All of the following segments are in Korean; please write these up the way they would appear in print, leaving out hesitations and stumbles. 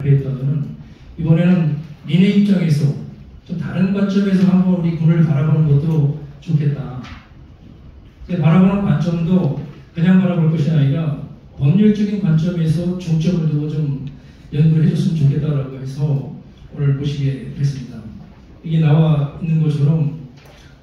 했다면 이번에는 민의 입장에서 좀 다른 관점에서 한번 우리 군을 바라보는 것도 좋겠다. 바라보는 관점도 그냥 바라볼 것이 아니라 법률적인 관점에서 중점을 두고 좀 연구를 해줬으면 좋겠다라고 해서 오늘 모시게 됐습니다. 이게 나와 있는 것처럼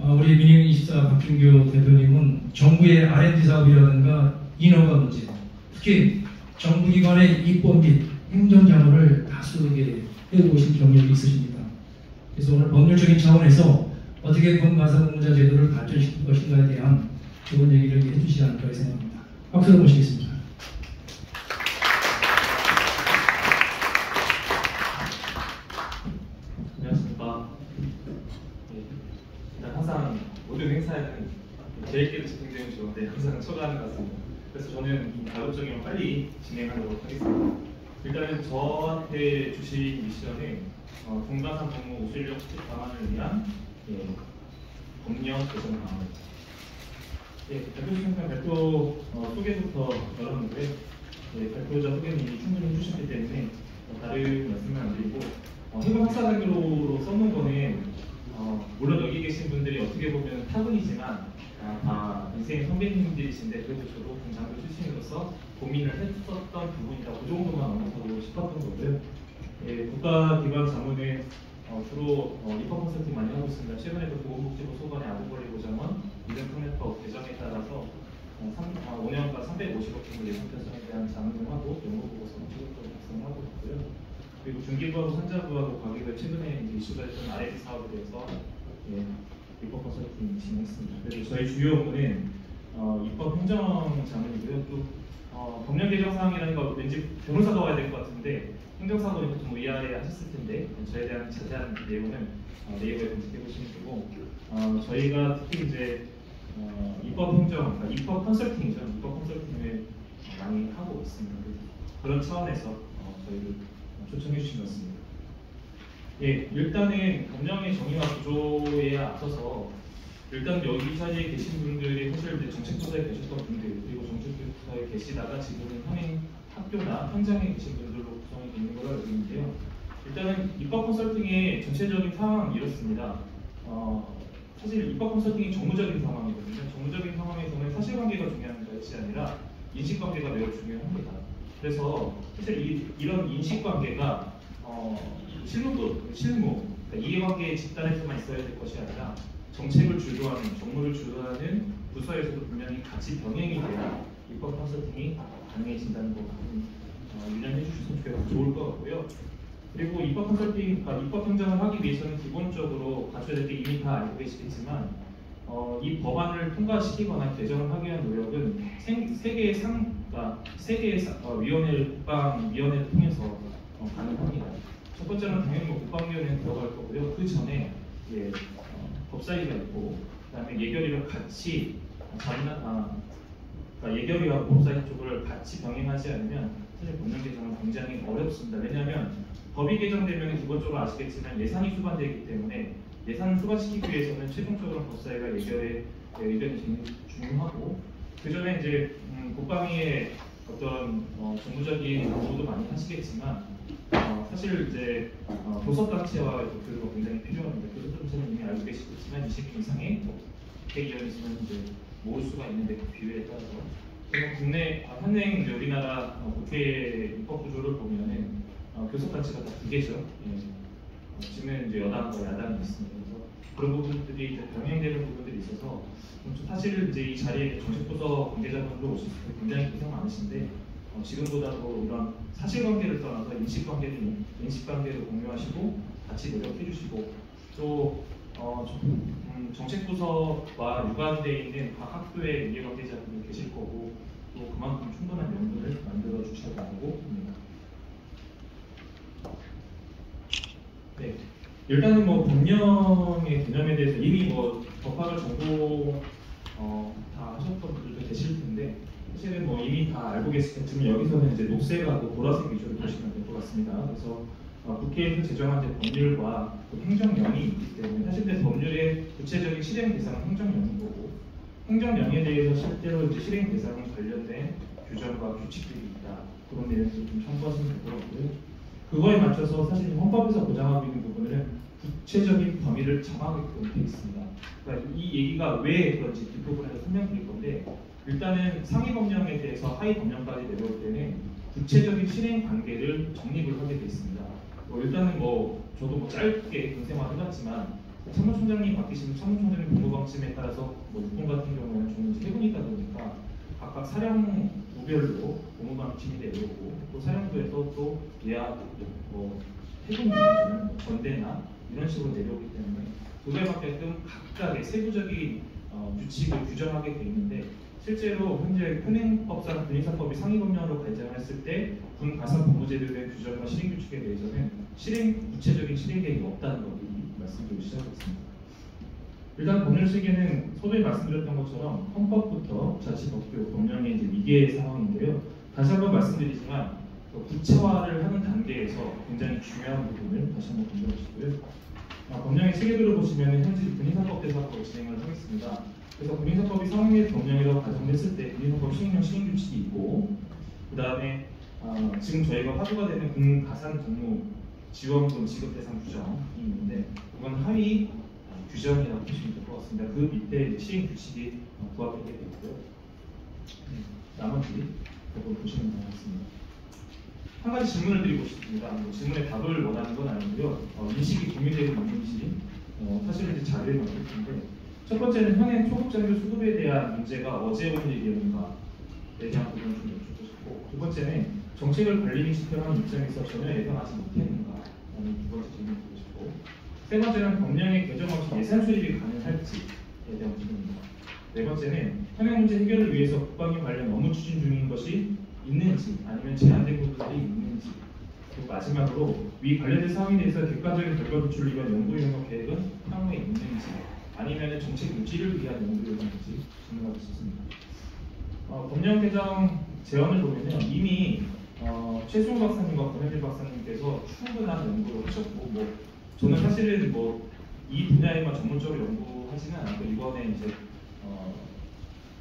우리 민영24 박준규 대표님은 정부의 R&D 사업이라든가 인허가 문제, 특히 정부기관의 입법 및 행정자문을 다수 해오신 경력이 있으십니다. 그래서 오늘 법률적인 차원에서 어떻게 군가사공무자 제도를 발전시킬 것인가에 대한 좋은 얘기를 해주시지 않을까 생각합니다. 박수로 모시겠습니다. 안녕하십니까. 일단 항상 모든 행사에는 계획대로 집행되면 좋은데 항상 초과하는 것 같습니다. 그래서 저는 가급적이면 빨리 진행하도록 하겠습니다. 일단은 저한테 주신 미션은 군가사 공무 실력 수집 방안을 위한 법령 개정 방안입니다. 대표님 발표 소개부터 열었는데 발표자 소개는 이미 충분히 해주셨기 때문에 다른 말씀은 안 드리고 해군 학사장교로 써놓은 거는 물론 여기 계신 분들이 어떻게 보면 타군이지만 다 인생의 선배님들이신데 그래도 저도 군장교 출신으로서 고민을 했었던 부분이다. 그 정도만 언급하고 싶었던 거고요. 국가기관 자문은 주로 입법 컨설팅 많이 하고 있습니다. 최근에도 보건복지부 소관의 아동권리 보장원 이전특례법 개정에 따라서 5년간 350억 정도 예산 편성에 대한 자문을 하고 연구보고서는 최종적으로 작성하고 있고요. 그리고 중기부하고 산자부하고 관계가 최근에 이슈가 됐던 R&D 사업에 대해서 입법 컨설팅 진행했습니다. 그리고 저희 주요 업무는 입법 행정 자문이고요. 또 법령 개정 사항이라는 거 왠지 변호사가 와야 될 것 같은데 행정사고는 보통 위아래 하셨을 텐데 저에 대한 자세한 내용은 네이버에 검색해 보시면 되고 저희가 특히 이제 입법 행정, 그러니까 입법 컨설팅이죠. 입법 컨설팅을 많이 하고 있습니다. 그런 차원에서 저희를 초청해 주신 것 같습니다. 일단은 법령의 정의와 구조에 앞서서 일단 여기 자리에 계신 분들이 사실 이제 정책부서에 계셨던 분들 그리고 정책부서에 계시다가 지금은 현행 학교나 현장에 계신 분들로 구성이 되어 있는 걸로 알고 있는데요. 일단은 입법 컨설팅의 전체적인 상황은 이렇습니다. 사실 입법 컨설팅이 정무적인 상황이거든요. 정무적인 상황에서는 사실관계가 중요한 것이 아니라 인식관계가 매우 중요합니다. 그래서 사실 이런 인식관계가 실무, 그러니까 이해관계의 집단에서만 있어야 될 것이 아니라 정책을 주도하는, 정무를 주도하는 부서에서도 분명히 같이 병행이 돼야 입법 컨설팅이 가능해진다는 거 유념해 주시면 좋을 것 같고요. 그리고 입법 컨설팅, 입법 행정을 하기 위해서는 기본적으로 갖춰야 될 게 이미 다 알고 계시겠지만 이 법안을 통과시키거나 개정을 하기 위한 노력은 세 개의 위원회를 국방위원회를 통해서 가능합니다. 첫 번째는 당연히 국방위원회에 들어갈 거고요. 그 전에 법사위가 있고, 그다음에 예결위가 같이 그러니까 예결위와 법사위 쪽을 같이 병행하지 않으면 사실 법령 개정은 굉장히 어렵습니다. 왜냐하면 법이 개정되면 기본적으로 아시겠지만 예산이 수반되기 때문에 예산을 수반시키기 위해서는 최종적으로 법사위가 예결의 의견이 중요하고 그 전에 이제 국방위의 어떤 정무적인 공부도 많이 하시겠지만 사실 이제 교섭단체와 교류가 굉장히 필요합니다. 교섭단체는 이미 알고 계시겠지만 20개 이상의 대기업이 있으면 이제 모을 수가 있는데 그 비율에 따라서 국내 현행 우리나라 국회 입법 구조를 보면은 교섭단체가 다 두 개죠. 지금은 이제 여당과 야당이 있습니다. 그래서 그런 부분들이 이제 병행되는 부분들이 있어서 사실 이제 이 자리에 정책부서 관계자분들 오실 때 굉장히 고생 많으신데 지금보다도 이런 사실관계를 떠나서 인식관계를 공유하시고 같이 노력해주시고 또 정책부서와 유관되어 있는 각 학교의 이해관계자분들 계실 거고 또 그만큼 충분한 명분을 만들어 주셔야 하고 일단은 법령의 개념에 대해서 이미 법학을 전공 다 하셨던 분들도 계실 텐데 사실은 이미 다 알고 계시겠지만 여기서는 이제 녹색하고 보라색 위주로 보시면 될 것 같습니다. 그래서 국회에서 제정한 법률과 행정령이 있기 때문에 사실 법률의 구체적인 실행 대상은 행정령인 거고 행정령에 대해서 실제로 이제 실행 대상에 관련된 규정과 규칙들이 있다. 그런 내용들을 좀 참고하시면 될 것 같고요. 그거에 맞춰서 사실 헌법에서 보장하고 있는 부분은 구체적인 범위를 정하게끔 되어 있습니다. 그러니까 이 얘기가 왜 그런지 뒷부분에서 설명드릴 건데, 일단은 상위 법령에 대해서 하위 법령까지 내려올 때는 구체적인 실행 관계를 정립을 하게 되어 있습니다. 일단은 저도 짧게 군생활 해봤지만 참모총장님 바뀌시면 참모총장님 복무방침에 따라서 육군 같은 경우에는 저는 이제 해군이다 보니까 각각 사령부별로 복무방침이 내려오고, 또 사령부에서 또 예하 해군 기준은 전대나 이런 식으로 내려오기 때문에 그거에 맞게끔 각각의 세부적인 규칙을 규정하게 되어 있는데, 실제로 현재 현행법상 군인사법이 상위 법령으로 발전을 했을 때 군 가산 복무제도에 대한 규정과 실행 규칙에 대해서는 구체적인 실행 계획이 없다는 걸 말씀드리고 시작하겠습니다. 일단 법률 시계는 서두에 말씀드렸던 것처럼 헌법부터 자치법규, 법령의 이제 위계 상황인데요. 다시 한번 말씀드리지만 구체화를 하는 단계에서 굉장히 중요한 부분을 다시 한번 강조하시고요. 법령의 체계들을 보시면 현재 군인사법 대사법을 진행을 하겠습니다. 그래서 군인사법이 상위 법령이라고 가정했을 때 군인사법 시행령 시행규칙이 있고, 그 다음에 지금 저희가 화두가 되는 군 가산 복무 지원금 지급 대상 규정이 있는데, 그건 하위 규정이라고 보시면 될 것 같습니다. 그 밑에 시행 규칙이 부합되게 되어 있고요. 나머지 그걸 보시면 되겠습니다. 한 가지 질문을 드리고 싶습니다. 질문에 답을 원하는 건 아니고요. 인식이 공유되고 있는지 사실은 이제 자료에 넣을 텐데, 첫 번째는 현행 초급장교 수급에 대한 문제가 어제 오는 일이었는가에 대한 부분을 좀 여쭙고 싶고, 두 번째는 정책을 관리 및 집행하는 입장에서 전혀 예상하지 못했는가라는 두 번째 질문을 드리고 싶고, 세 번째는 법령의 개정 없이 예산 수립이 가능할지에 대한 질문입니다. 네 번째는 현행 문제 해결을 위해서 국방위 관련 업무 추진 중인 것이 있는지, 아니면 제한된 부분들이 있는지, 그리고 마지막으로 위 관련된 사항에 대해서 객관적인 결과 도출을 위한 연구 용역 계획은 향후에 있는지, 아니면 정책 유지를 위한 연구 용역인지 질문하고 싶습니다. 법령 개정 제언을 보면요, 이미 최수용 박사님과 권현길 박사님께서 충분한 연구를 하셨고, 저는 사실은 이 분야에만 전문적으로 연구하지는 않고 이번에 이제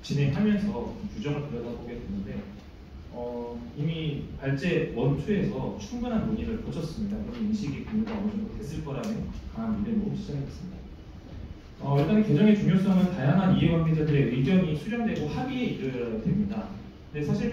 진행하면서 규정을 들여다보게 됐는데, 이미 발제 원투에서 충분한 논의를 거쳤습니다. 그런 인식이 공유가 어느 정도 됐을 거라는 강한 믿음으로 시작했습니다. 일단 개정의 중요성은 다양한 이해관계자들의 의견이 수렴되고 합의에 이르러야 됩니다. 근데 사실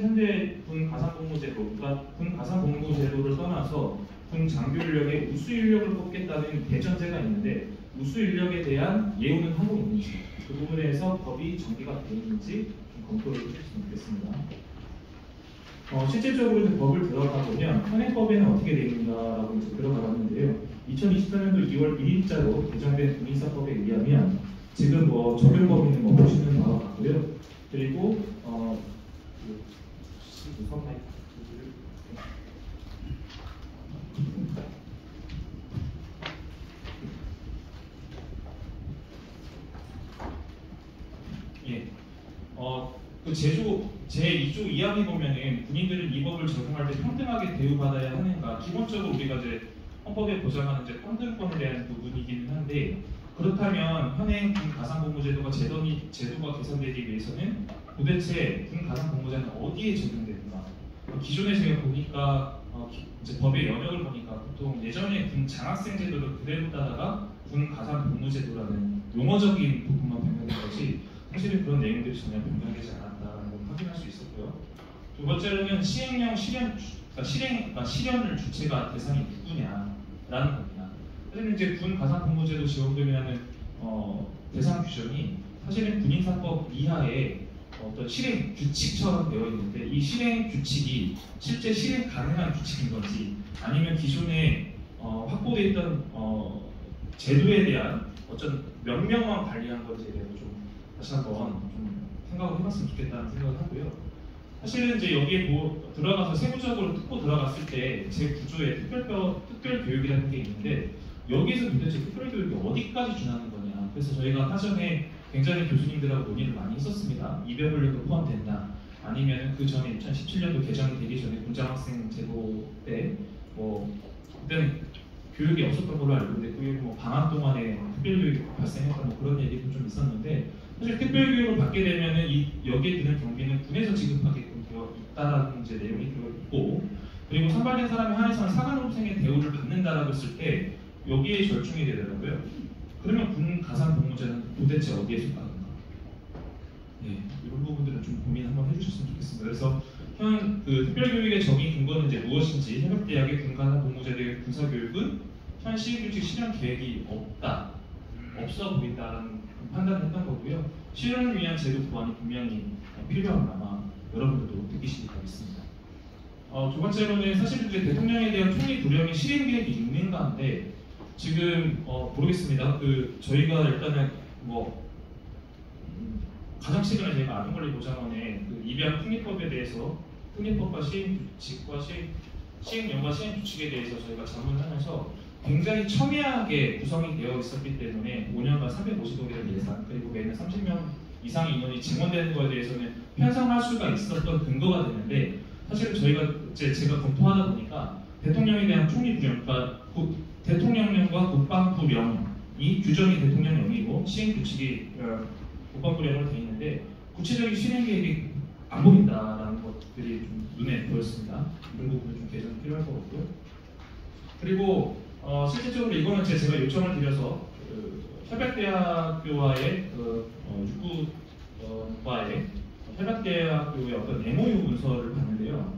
현재 군 가산복무제도, 그러니까 군 가산복무제도를 떠나서 군 장교 인력의 우수 인력을 뽑겠다는 대전제가 있는데, 우수 인력에 대한 예우는 하고 있는지, 그 부분에서 법이 정비가 되어 있는지 좀 검토를 해주셨으면 좋겠습니다. 실질적으로 법을 들어가 보면 현행법에는 어떻게 되어 있는가라고 이제 들어가 봤는데요. 2024년도 2월 1일자로 개정된 군인사법에 의하면 지금 적용 범위는 보시는 바와 같고요. 그리고 그 제2조 2항에 보면은 군인들은 이 법을 적용할 때 평등하게 대우받아야 하는가, 기본적으로 우리가 이제 헌법에 보장하는 이제 평등권에 대한 부분이기는 한데, 그렇다면 현행 군 가산복무제도가 제도가 개선되기 위해서는 도대체 군 가산복무제는 어디에 적용되는가? 기존에 제가 보니까 이제 법의 영역을 보니까 보통 예전에 군 장학생 제도를 그대로 따다가 군 가산복무제도라는 용어적인 부분만 변경된 것이, 사실은 그런 내용들이 전혀 변경되지 않았다는 걸 확인할 수 있었고요. 두 번째로는 시행령 실현을 주체가 대상이 누구냐라는 겁니다. 사실은 이제 군 가산복무제도 지원금이라는 대상 규정이 사실은 군인사법 이하의 어떤 실행 규칙처럼 되어 있는데, 이 실행 규칙이 실제 실행 가능한 규칙인 건지, 아니면 기존에 확보되어 있던 제도에 대한 어떤 명령만 관리한 건지에 대해서 좀 다시 한번 좀 생각을 해봤으면 좋겠다는 생각을 하고요. 사실은 이제 여기에 들어가서 세부적으로 뜯고 들어갔을 때 제 구조에 특별 교육이라는 게 있는데, 여기에서 도대체 특별 교육이 어디까지 준하는 거냐. 그래서 저희가 사전에 굉장히 교수님들하고 논의를 많이 했었습니다. 입영훈련도 포함된다, 아니면 그 전에 2017년도 개정이 되기 전에 군장학생 제도 때 그때는 교육이 없었던 걸로 알고 있는데, 그게 방학 동안에 특별교육이 발생했던 그런 얘기도 좀 있었는데, 사실 특별교육을 받게 되면은 여기에 드는 경비는 군에서 지급하게끔 되어 있다는 이제 내용이 들어 있고, 그리고 선발된 사람에 한해서는 사관호생의 대우를 받는다라고 했을 때 여기에 절충이 되더라고요. 그러면 군 가산 복무제는 도대체 어디에 속하는가? 네, 이런 부분들은 좀 고민 한번 해주셨으면 좋겠습니다. 그래서 그 특별교육의 정의 근거는 이제 무엇인지 해병대학의 군 가산 복무제의 군사교육은 현 시행규칙 실현 계획이 없어 보인다라는 판단을 했던 거고요. 실현을 위한 제도 보완이 분명히 필요한 아마 여러분들도 느끼시기 바라겠습니다. 두 번째로는 사실 이제 대통령에 대한 총리 구령의 실행 계획이 있는가인데 지금 모르겠습니다. 저희가 일단은 가장 최근에 저희가 아동권리보장원의 입양 특례법에 대해서 특례법과 시행규칙과 시행령과 시행규칙에 대해서 저희가 자문을 하면서 굉장히 첨예하게 구성이 되어 있었기 때문에 5년간 350억이라는 예산 그리고 매년 30명 이상 인원이 증원되는 것에 대해서는 편성할 수가 있었던 근거가 되는데 사실은 제가 검토하다 보니까 대통령에 대한 총리 구령, 그러니까 대통령령과 국방부령이 규정이 대통령령이고 시행규칙이 국방부령으로 되어 있는데 구체적인 실행 계획이 안 보인다라는 것들이 좀 눈에 보였습니다. 이런 부분은 좀 개선이 필요할 것 같고요. 그리고 실질적으로 이거는 제가 요청을 드려서 협약대학교와의 육구과의 협약대학교의 어떤 MOU 문서를 봤는데요.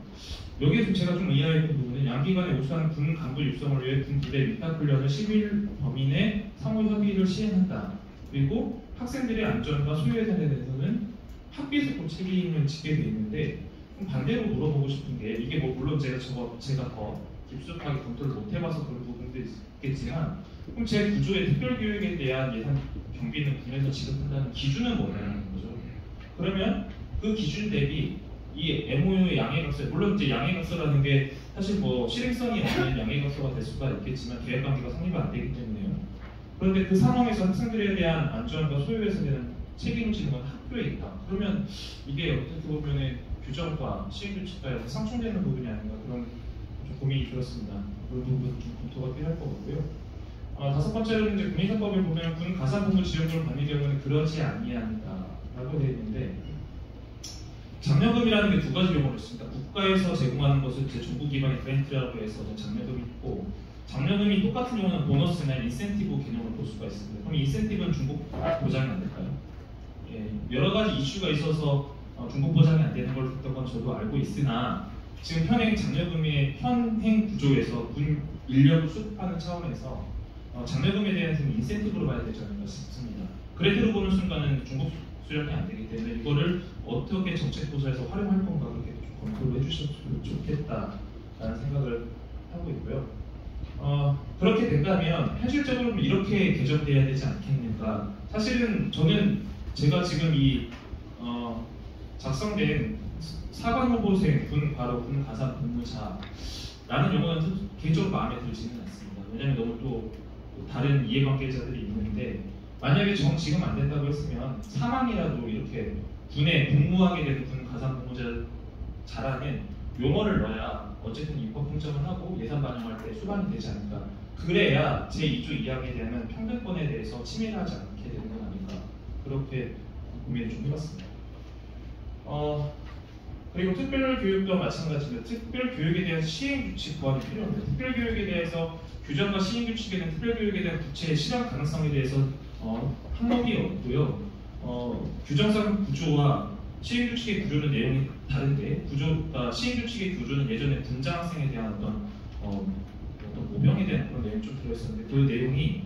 여기에서 제가 좀 이해했던 부분은 양기간의 우수한 군 간부 육성을 위해 군 부대 위탁 훈련을 10일 범위 내 상호 협의를 시행한다. 그리고 학생들의 안전과 소유 예산에 대해서는 학비에서 책임을 지게 되어 있는데 반대로 물어보고 싶은 게 이게 물론 제가 더 깊숙하게 검토를 못 해봐서 그런 부분도 있겠지만 그럼 제 구조의 특별교육에 대한 예산 경비는 군에서 지급한다는 기준은 뭐냐는 거죠. 그러면 그 기준 대비 이 MOU의 양해각서, 물론 이제 양해각서라는 게 사실 실행성이 없는 양해각서가 될 수가 있겠지만 계획관계가 성립이 안 되기 때문에요. 그런데 그 상황에서 학생들에 대한 안전과 소유에서 대한 책임을 지는 건 학교에 있다. 그러면 이게 어떻게 보면 규정과 시행규칙과 상충되는 부분이 아닌가 그런 좀 고민이 들었습니다. 그런 부분 좀 검토가 필요할 것 같고요. 다섯 번째로는 이제 군인사법에 보면 군 가산복무 지원금을 받는 경우는 그러지 아니한다라고 되어 있는데 장려금이라는 게 두 가지 용어로 있습니다. 국가에서 제공하는 것을 정부 기반의 그랜트라고 해서 장려금이 있고 장려금이 똑같은 경우는 보너스나 인센티브 개념을 볼 수가 있습니다. 그럼 인센티브는 중복 보장이 안 될까요? 예, 여러 가지 이슈가 있어서 중복 보장이 안 되는 걸 듣던 건 저도 알고 있으나 지금 현행 장려금의 현행 구조에서 군 인력을 수급하는 차원에서 장려금에 대해서는 인센티브로 봐야 되지 않을까 싶습니다. 그래도 보는 순간은 중복 수령이 안 되기 때문에 이거를 어떻게 정책부서에서 활용할 건가 그렇게 좀 검토를 해주셨으면 좋겠다라는 생각을 하고 있고요. 그렇게 된다면 현실적으로 이렇게 개정돼야 되지 않겠는가? 사실은 저는 제가 지금 이 작성된 사관후보생 군 가산 복무자라는 용어는 개인적으로 마음에 들지는 않습니다. 왜냐하면 너무 또 다른 이해관계자들이 있는데 만약에 지금 안 된다고 했으면 사망이라도 이렇게 군에 복무하게 되는 군 가산 복무자라는 용어를 넣어야 어쨌든 입법 공정을 하고 예산 반영할 때 수반이 되지 않을까. 그래야 제2조 2항에 대한 평등권에 대해서 침해를 하지 않게 되는 건 아닐까. 그렇게 고민을 좀 해봤습니다. 그리고 특별교육과 마찬가지입니다. 특별교육에 대한 시행규칙 보완이 필요합니다. 특별교육에 대해서 규정과 시행규칙에는 특별교육에 대한 구체의 실현 가능성에 대해서 항목이 없고요. 규정상 구조와 시행규칙의 구조는 내용이 다른데 시행규칙의 구조는 예전에 분장학생에 대한 어떤 모병에 대한 그런 내용이 좀 들어있었는데 그 내용이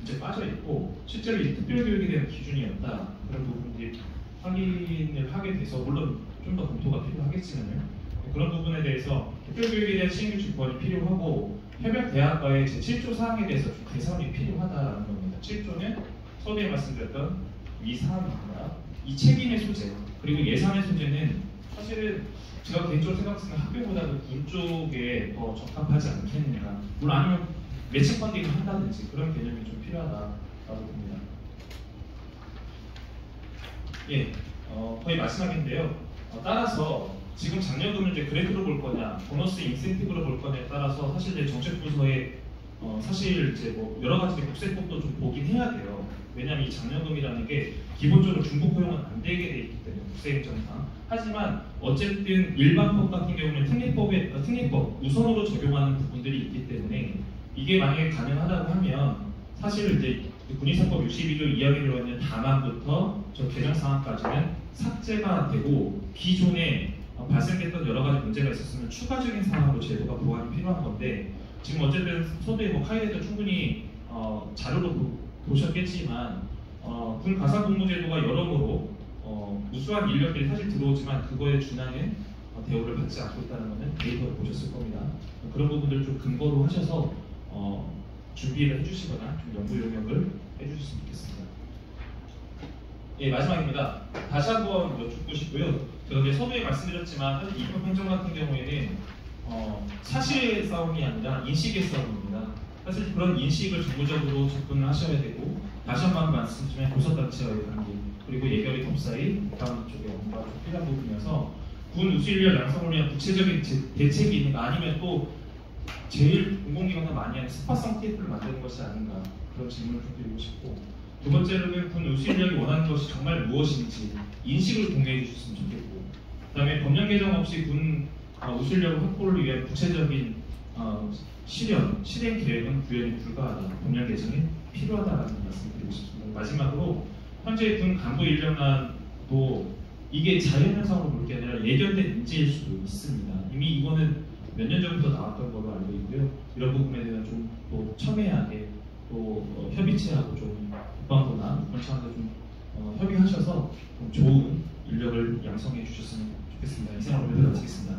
이제 빠져 있고 실제로 이 특별교육에 대한 기준이 없다 그런 부분들이 확인을 하게 돼서 물론 좀 더 검토가 필요하겠지만요. 그런 부분에 대해서 특별교육에 대한 시행규칙 보완이 필요하고 협약대학과의 제7조 사항에 대해서 좀 개선이 필요하다는 겁니다. 7조는 서두에 말씀드렸던 이 사항입니다. 이 책임의 소재 그리고 예산의 소재는 사실은 제가 개인적으로 생각했을 때 학교보다도 군 쪽에 더 적합하지 않겠는가. 물론 아니면 매칭 펀딩을 한다든지 그런 개념이 좀 필요하다고 봅니다. 예, 거의 마지막인데요. 따라서 지금 장려금을 이제 그래프로 볼 거냐, 보너스 인센티브로 볼 거냐에 따라서 사실 이제 정책부서의 사실 이제 뭐 여러 가지 국세법도 좀 보긴 해야 돼요. 왜냐하면 이 장려금이라는 게 기본적으로 중복 허용은 안 되게 돼 있기 때문에 국세행정상. 하지만 어쨌든 일반법 같은 경우는 특례법 우선으로 적용하는 부분들이 있기 때문에 이게 만약에 가능하다고 하면 사실 이제 군인사법 62조 2항에 들어가 있는 다만부터 저 개정 사항까지는 삭제가 되고 기존에 발생됐던 여러 가지 문제가 있었으면 추가적인 사항으로 제도가 보완이 필요한 건데 지금 어쨌든 서두에 뭐 카이에도 충분히 자료로 보셨겠지만 군 가사복무제도가 여러모로 우수한 인력들이 사실 들어오지만 그거에 준하는 대우를 받지 않고 있다는 것은 데이터를 보셨을 겁니다. 그런 부분들을 좀 근거로 하셔서 준비를 해주시거나 좀 연구 용역을 해주셨으면 좋겠습니다. 예, 마지막입니다. 다시 한번 여쭙고 싶고요. 제가 이제 서두에 말씀드렸지만 사실 입법 행정 같은 경우에는 사실의 싸움이 아니라 인식의 싸움입니다. 사실 그런 인식을 정부적으로 접근을 하셔야 되고 다시 한번 말씀드리면 교섭단체와의 관계 그리고 예결위 법사위 다음 쪽에 업무가 좀 필요한 부분이어서 군 우수인력 양성을 위한 구체적인 대책이 있는가 아니면 또 제일 공공기관과 많이 하는 스파성 테이프를 만드는 것이 아닌가 그런 질문을 좀 드리고 싶고 두 번째로는 군 우수인력이 원하는 것이 정말 무엇인지 인식을 공유해 주셨으면 좋겠고 그 다음에 법령 개정 없이 군 우수인력 확보를 위한 구체적인 실행 계획은 구현이 불가하다. 법령 개정이 필요하다라는 말씀을 드리고 싶습니다. 마지막으로 현재 군 간부 인력난도 이게 자연현상으로 볼 게 아니라 예견된 문제일 수도 있습니다. 이미 이거는 몇 년 전부터 나왔던 걸로 알고 있고요. 이런 부분에 대한 좀 또 첨예하게 또 협의체하고 좀 국방부나 그런 차원에서 좀 협의하셔서 좀 좋은 인력을 양성해 주셨으면 좋겠습니다. 이상으로 마치겠습니다.